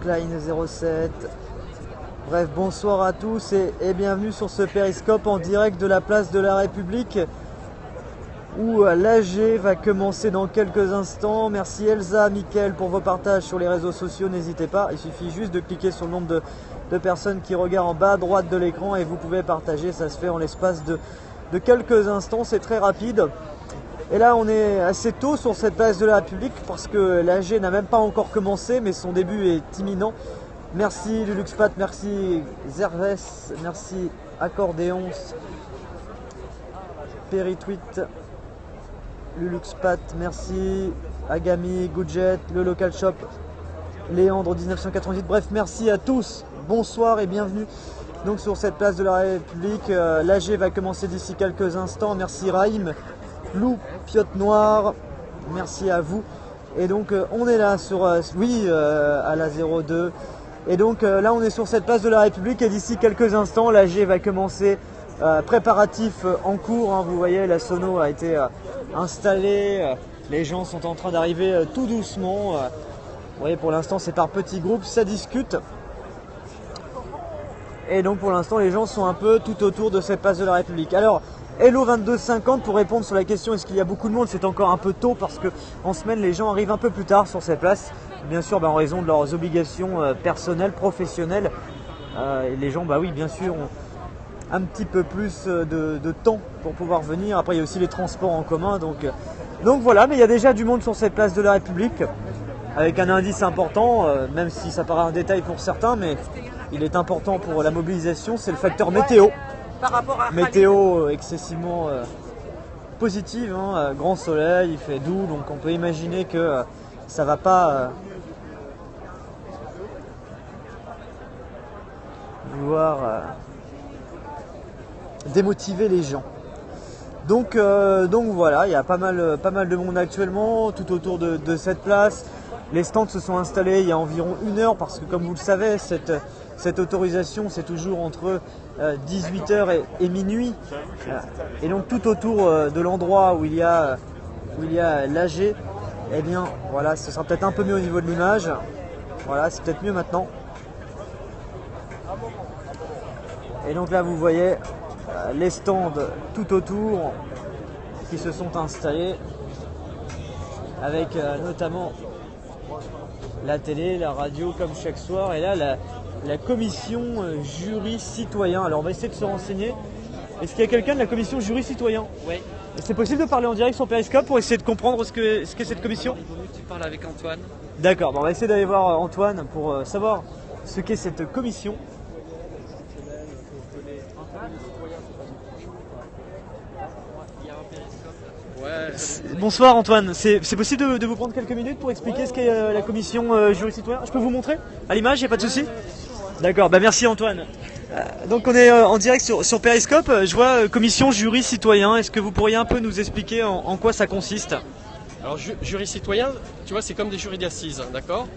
Klein 07. Bref, bonsoir à tous et bienvenue sur ce périscope en direct de la place de la République où l'AG va commencer dans quelques instants. Merci Elsa, Mickaël pour vos partages sur les réseaux sociaux, n'hésitez pas, il suffit juste de cliquer sur le nombre de personnes qui regardent en bas à droite de l'écran et vous pouvez partager, ça se fait en l'espace de quelques instants, c'est très rapide. Et là on est assez tôt sur cette place de la République parce que l'AG n'a même pas encore commencé mais son début est imminent. Merci Luluxpat, merci Zerves, merci Accordéons, Peritweet, Luluxpat, merci Agami, Goodjet, le Local Shop, Léandre 1998, bref merci à tous, bonsoir et bienvenue donc sur cette place de la République. L'AG va commencer d'ici quelques instants, merci Raïm, Lou, Piotte Noir, merci à vous. Et donc on est là sur, à la 02. Et donc là on est sur cette place de la République et d'ici quelques instants l'AG va commencer. Préparatifs en cours, hein, vous voyez la sono a été installée, les gens sont en train d'arriver tout doucement. Vous voyez pour l'instant c'est par petits groupes, ça discute. Et donc pour l'instant les gens sont un peu tout autour de cette place de la République. Alors Hello 2250 pour répondre sur la question est-ce qu'il y a beaucoup de monde, c'est encore un peu tôt parce que en semaine les gens arrivent un peu plus tard sur cette place. Bien sûr en raison de leurs obligations personnelles, professionnelles. Et les gens oui bien sûr ont un petit peu plus de temps pour pouvoir venir. Après il y a aussi les transports en commun donc voilà, mais il y a déjà du monde sur cette place de la République avec un indice important, même si ça paraît un détail pour certains, mais il est important pour la mobilisation, c'est le facteur météo. Par rapport à météo excessivement positive, hein, grand soleil, il fait doux, donc on peut imaginer que ça va pas vouloir démotiver les gens. Donc voilà, il y a pas mal de monde actuellement tout autour de cette place. Les stands se sont installés il y a environ 1 heure parce que comme vous le savez, cette autorisation c'est toujours entre 18h et minuit. Et donc tout autour de l'endroit où il y a l'AG, eh bien voilà, ce sera peut-être un peu mieux au niveau de l'image. Voilà, c'est peut-être mieux maintenant. Et donc là vous voyez les stands tout autour qui se sont installés avec notamment la télé, la radio comme chaque soir et là la commission jury citoyen. Alors on va essayer de se renseigner. Est-ce qu'il y a quelqu'un de la commission jury citoyen? Oui. C'est possible de parler en direct sur Periscope pour essayer de comprendre ce qu'est cette commission? Tu parles avec Antoine. D'accord, on va essayer d'aller voir Antoine pour savoir ce qu'est cette commission. Bonsoir Antoine, c'est possible de vous prendre quelques minutes pour expliquer ce qu'est la commission jury citoyen? Je peux vous montrer à l'image, il n'y a pas de souci? D'accord, merci Antoine. Donc on est en direct sur Periscope, je vois commission jury citoyen, est-ce que vous pourriez un peu nous expliquer en quoi ça consiste? Alors jury citoyen, tu vois, c'est comme des jurys d'assises, d'accord?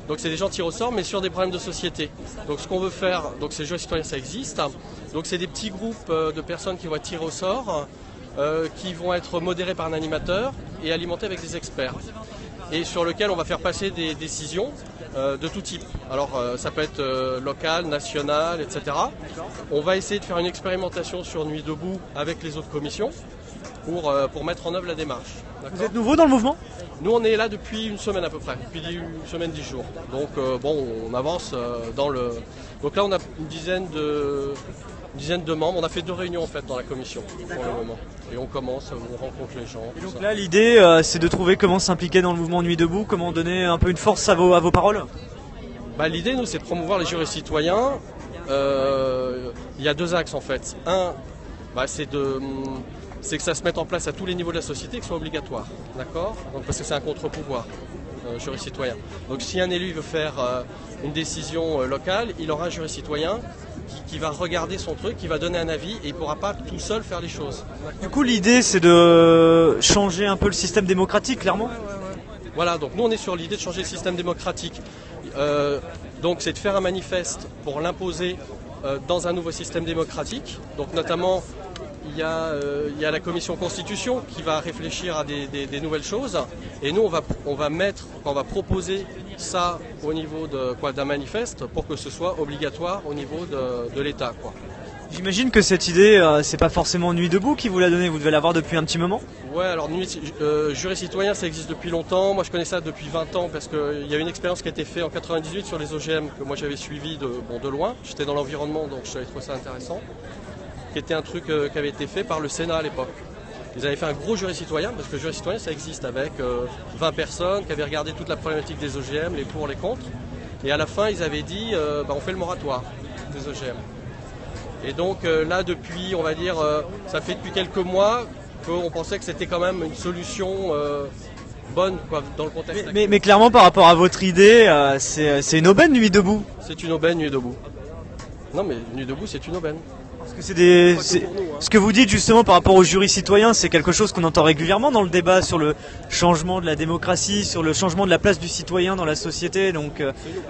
Donc c'est des gens tirés au sort mais sur des problèmes de société. Donc ce qu'on veut faire, donc ces jurys citoyens ça existe, donc c'est des petits groupes de personnes qui vont être tirés au sort, qui vont être modérés par un animateur et alimentés avec des experts. Et sur lequel on va faire passer des décisions de tout type. Alors ça peut être local, national, etc. On va essayer de faire une expérimentation sur Nuit debout avec les autres commissions pour mettre en œuvre la démarche. Vous êtes nouveau dans le mouvement? Nous on est là depuis une semaine à peu près, depuis une semaine, 10 jours. Donc on avance dans le... Donc là on a une dizaine de membres, on a fait 2 réunions en fait dans la commission pour le moment. Et on commence, on rencontre les gens. Et donc là l'idée c'est de trouver comment s'impliquer dans le mouvement Nuit debout, comment donner un peu une force à vos paroles? L'idée nous c'est de promouvoir les jurys citoyens. Il y a 2 axes en fait. Un, c'est que ça se mette en place à tous les niveaux de la société et que ce soit obligatoire. D'accord? Donc parce que c'est un contre-pouvoir. Jury citoyen. Donc si un élu veut faire une décision locale, il aura un jury citoyen qui va regarder son truc, qui va donner un avis et il ne pourra pas tout seul faire les choses. Du coup l'idée c'est de changer un peu le système démocratique clairement. Voilà, donc nous on est sur l'idée de changer le système démocratique. Donc c'est de faire un manifeste pour l'imposer dans un nouveau système démocratique. Donc notamment il y a la commission constitution qui va réfléchir à des nouvelles choses. Et nous on va proposer ça au niveau d'un manifeste pour que ce soit obligatoire au niveau de l'État, quoi. J'imagine que cette idée, c'est pas forcément Nuit debout qui vous l'a donnée, vous devez l'avoir depuis un petit moment. Ouais, alors Jury Citoyen, ça existe depuis longtemps. Moi, je connais ça depuis 20 ans parce qu'il y a une expérience qui a été faite en 98 sur les OGM que moi j'avais suivi de loin. J'étais dans l'environnement, donc j'avais trouvé ça intéressant. Qui était un truc qui avait été fait par le Sénat à l'époque. Ils avaient fait un gros Jury Citoyen, parce que Jury Citoyen, ça existe avec 20 personnes qui avaient regardé toute la problématique des OGM, les pour, les contre. Et à la fin, ils avaient dit, on fait le moratoire des OGM. Et donc là, depuis, on va dire, ça fait depuis quelques mois qu'on pensait que c'était quand même une solution bonne, quoi, dans le contexte. Mais clairement, par rapport à votre idée, c'est une aubaine Nuit debout. C'est une aubaine, Nuit debout. Non, mais Nuit debout, c'est une aubaine. Parce que ce que vous dites justement par rapport au jury citoyen, c'est quelque chose qu'on entend régulièrement dans le débat sur le changement de la démocratie, sur le changement de la place du citoyen dans la société. Donc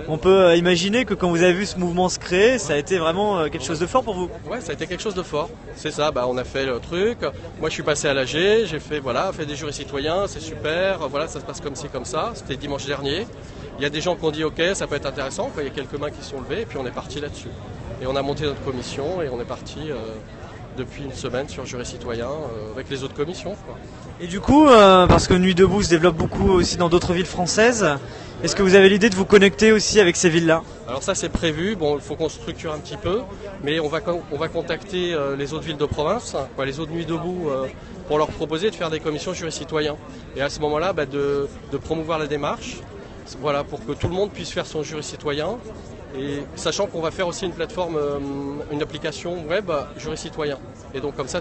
on peut imaginer que quand vous avez vu ce mouvement se créer, ça a été vraiment quelque chose de fort pour vous. Ouais, ça a été quelque chose de fort. C'est ça, on a fait le truc. Moi je suis passé à l'AG, j'ai fait des jurys citoyens, c'est super, voilà, ça se passe comme ci, comme ça. C'était dimanche dernier. Il y a des gens qui ont dit ok, ça peut être intéressant, il y a quelques mains qui sont levées et puis on est parti là-dessus. Et on a monté notre commission et on est parti depuis une semaine sur Jury Citoyen avec les autres commissions, quoi. Et du coup, parce que Nuit debout se développe beaucoup aussi dans d'autres villes françaises, est-ce que vous avez l'idée de vous connecter aussi avec ces villes-là? Alors ça c'est prévu, il faut qu'on structure un petit peu, mais on va contacter les autres villes de province, les autres Nuits debout, pour leur proposer de faire des commissions Jury Citoyen. Et à ce moment-là, de promouvoir la démarche, voilà, pour que tout le monde puisse faire son Jury Citoyen. Et sachant qu'on va faire aussi une plateforme, une application web Jury Citoyen. Et donc comme ça,